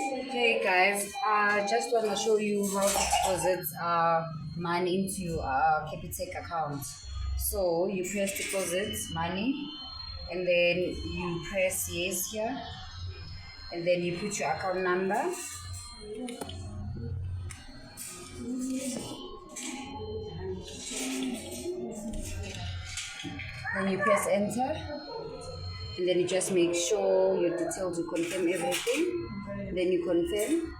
Okay, guys, I just want to show you how to deposit money into your Capitec account. So you press deposit money, and then you press yes here, and then you put your account number. Then you press enter, and then you just make sure your details, you confirm everything. Then you confirm.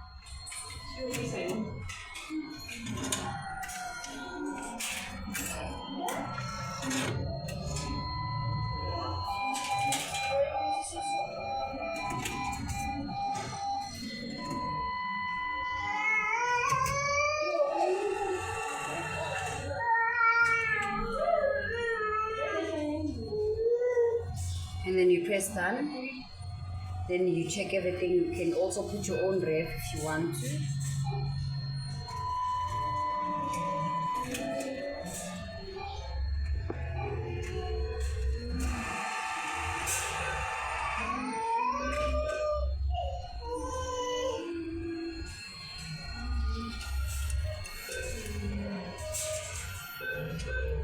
And then you press done. Then you check everything. You can also put your own ref if you want to.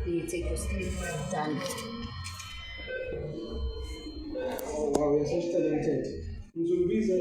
Then you take your slip. Done. Oh, wow, you're such talented. Mzumbiza.